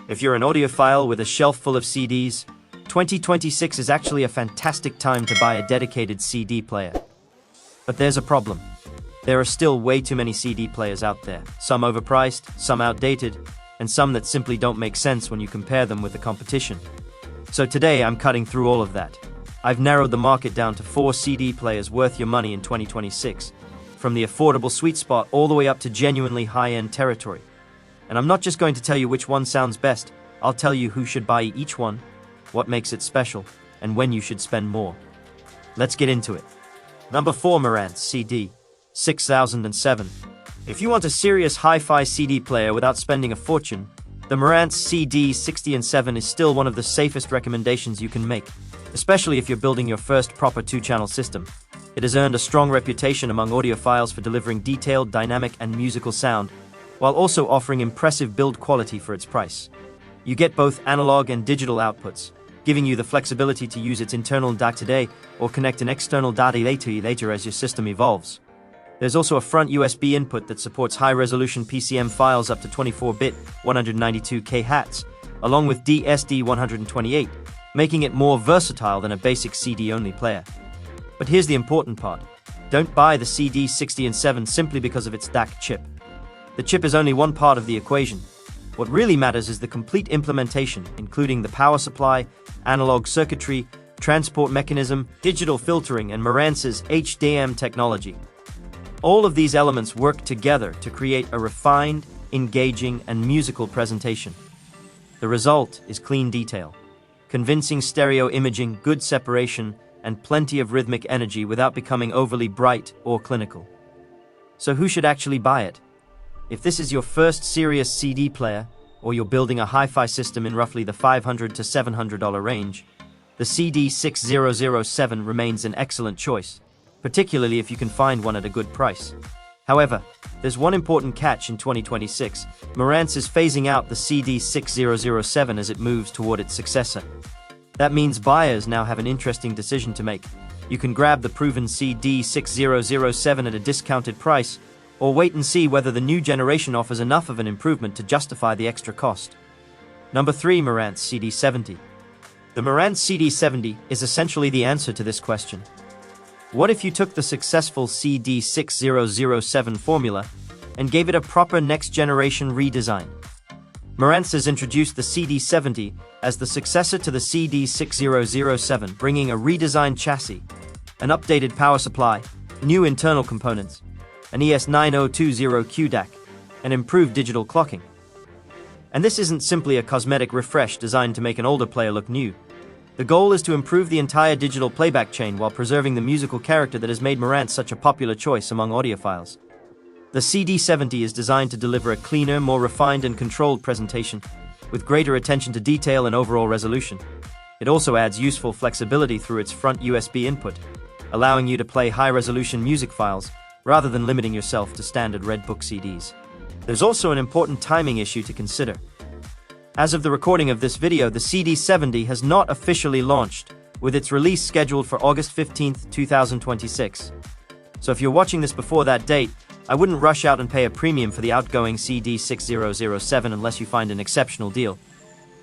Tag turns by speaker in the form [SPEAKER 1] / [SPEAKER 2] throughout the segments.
[SPEAKER 1] If you're an audiophile with a shelf full of CDs, 2026 is actually a fantastic time to buy a dedicated CD player. But there's a problem. There are still way too many CD players out there, some overpriced, some outdated, and some that simply don't make sense when you compare them with the competition. So today I'm cutting through all of that. I've narrowed the market down to 4 CD players worth your money in 2026, from the affordable sweet spot all the way up to genuinely high-end territory. And I'm not just going to tell you which one sounds best, I'll tell you who should buy each one, what makes it special, and when you should spend more. Let's get into it. Number 4, Marantz CD6007. If you want a serious hi-fi CD player without spending a fortune, the Marantz CD6007 is still one of the safest recommendations you can make, especially if you're building your first proper 2-channel system. It has earned a strong reputation among audiophiles for delivering detailed, dynamic, and musical sound, while also offering impressive build quality for its price. You get both analog and digital outputs, giving you the flexibility to use its internal DAC today or connect an external data later as your system evolves. There's also a front USB input that supports high-resolution PCM files up to 24-bit 192K Hz, along with DSD128, making it more versatile than a basic CD-only player. But here's the important part. Don't buy the CD6007 simply because of its DAC chip. The chip is only one part of the equation. What really matters is the complete implementation, including the power supply, analog circuitry, transport mechanism, digital filtering, and Marantz's HDM technology. All of these elements work together to create a refined, engaging, and musical presentation. The result is clean detail, convincing stereo imaging, good separation, and plenty of rhythmic energy without becoming overly bright or clinical. So who should actually buy it? If this is your first serious CD player, or you're building a hi-fi system in roughly the $500 to $700 range, the CD6007 remains an excellent choice, particularly if you can find one at a good price. However, there's one important catch in 2026. Marantz is phasing out the CD6007 as it moves toward its successor. That means buyers now have an interesting decision to make. You can grab the proven CD6007 at a discounted price, or wait and see whether the new generation offers enough of an improvement to justify the extra cost. Number 3, Marantz CD70. The Marantz CD70 is essentially the answer to this question. What if you took the successful CD6007 formula and gave it a proper next-generation redesign? Marantz has introduced the CD70 as the successor to the CD6007, bringing a redesigned chassis, an updated power supply, new internal components, an ES9020Q DAC, and improved digital clocking. And this isn't simply a cosmetic refresh designed to make an older player look new. The goal is to improve the entire digital playback chain while preserving the musical character that has made Marantz such a popular choice among audiophiles. The CD70 is designed to deliver a cleaner, more refined and controlled presentation, with greater attention to detail and overall resolution. It also adds useful flexibility through its front USB input, allowing you to play high-resolution music files, rather than limiting yourself to standard Red Book CDs. There's also an important timing issue to consider. As of the recording of this video, the CD70 has not officially launched, with its release scheduled for August 15, 2026. So if you're watching this before that date, I wouldn't rush out and pay a premium for the outgoing CD6007 unless you find an exceptional deal.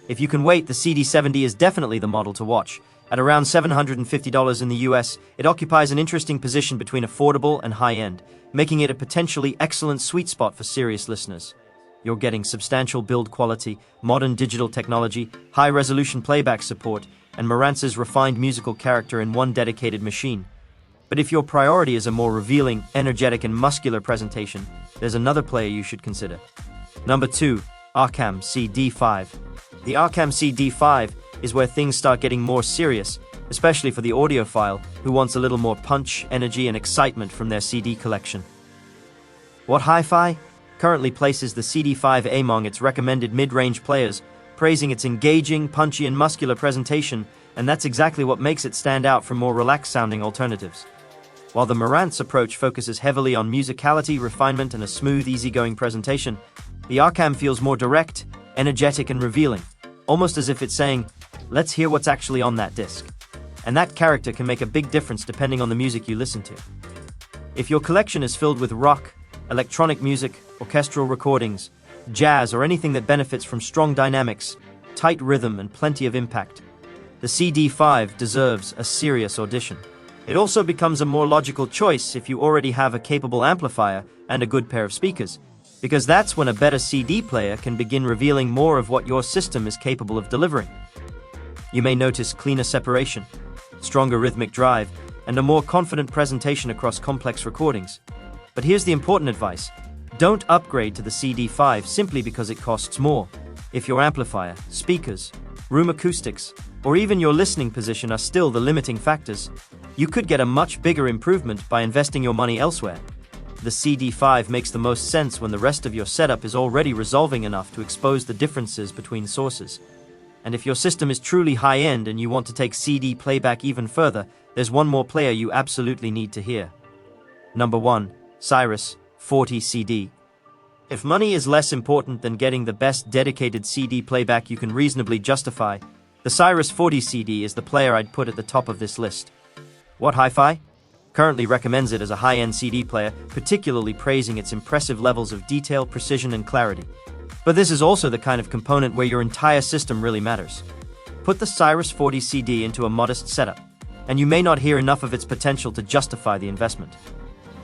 [SPEAKER 1] If you can wait, the CD70 is definitely the model to watch. At around $750 in the US, it occupies an interesting position between affordable and high-end, making it a potentially excellent sweet spot for serious listeners. You're getting substantial build quality, modern digital technology, high-resolution playback support, and Marantz's refined musical character in one dedicated machine. But if your priority is a more revealing, energetic, and muscular presentation, there's another player you should consider. Number 2, Arcam CD5. The Arcam CD5 is where things start getting more serious, especially for the audiophile who wants a little more punch, energy, and excitement from their CD collection. What hi-fi? Currently places the CD5 among its recommended mid-range players, praising its engaging, punchy, and muscular presentation, and that's exactly what makes it stand out from more relaxed-sounding alternatives. While the Marantz approach focuses heavily on musicality, refinement, and a smooth, easygoing presentation, the Arcam feels more direct, energetic, and revealing, almost as if it's saying, let's hear what's actually on that disc. And that character can make a big difference depending on the music you listen to. If your collection is filled with rock, electronic music, orchestral recordings, jazz, or anything that benefits from strong dynamics, tight rhythm, and plenty of impact. The CD5 deserves a serious audition. It also becomes a more logical choice if you already have a capable amplifier and a good pair of speakers, because that's when a better CD player can begin revealing more of what your system is capable of delivering. You may notice cleaner separation, stronger rhythmic drive, and a more confident presentation across complex recordings. But here's the important advice. Don't upgrade to the CD5 simply because it costs more. If your amplifier, speakers, room acoustics, or even your listening position are still the limiting factors, you could get a much bigger improvement by investing your money elsewhere. The CD5 makes the most sense when the rest of your setup is already resolving enough to expose the differences between sources. And if your system is truly high-end and you want to take CD playback even further, there's one more player you absolutely need to hear. Number 1. Cyrus 40 CD. If money is less important than getting the best dedicated CD playback you can reasonably justify, the Cyrus 40 CD is the player I'd put at the top of this list. What Hi-Fi? Currently recommends it as a high-end CD player, particularly praising its impressive levels of detail, precision, and clarity. But this is also the kind of component where your entire system really matters. Put the Cyrus 40 CD into a modest setup, and you may not hear enough of its potential to justify the investment.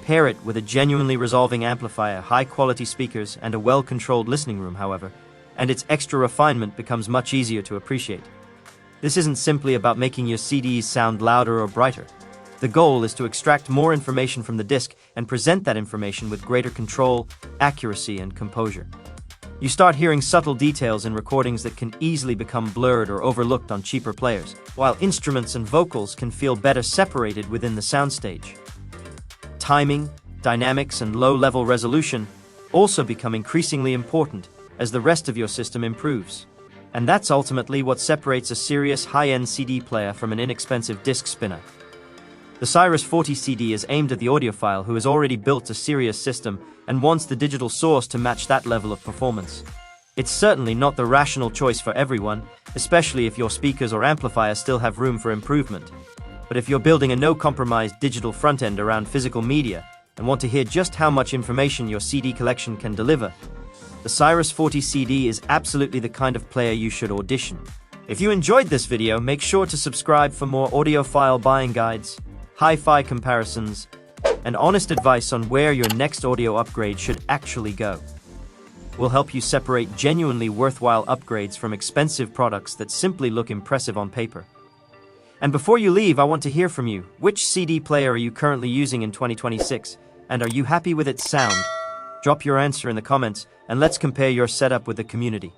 [SPEAKER 1] Pair it with a genuinely resolving amplifier, high-quality speakers, and a well-controlled listening room, however, and its extra refinement becomes much easier to appreciate. This isn't simply about making your CDs sound louder or brighter. The goal is to extract more information from the disc and present that information with greater control, accuracy, and composure. You start hearing subtle details in recordings that can easily become blurred or overlooked on cheaper players, while instruments and vocals can feel better separated within the soundstage. Timing, dynamics, and low-level resolution also become increasingly important as the rest of your system improves. And that's ultimately what separates a serious high-end CD player from an inexpensive disc spinner. The Cyrus 40 CD is aimed at the audiophile who has already built a serious system and wants the digital source to match that level of performance. It's certainly not the rational choice for everyone, especially if your speakers or amplifier still have room for improvement. But if you're building a no-compromise digital front-end around physical media and want to hear just how much information your CD collection can deliver, the Cyrus 40 CD is absolutely the kind of player you should audition. If you enjoyed this video, make sure to subscribe for more audiophile buying guides, hi-fi comparisons, and honest advice on where your next audio upgrade should actually go. We'll help you separate genuinely worthwhile upgrades from expensive products that simply look impressive on paper. And before you leave, I want to hear from you. Which CD player are you currently using in 2026? And are you happy with its sound? Drop your answer in the comments, and let's compare your setup with the community.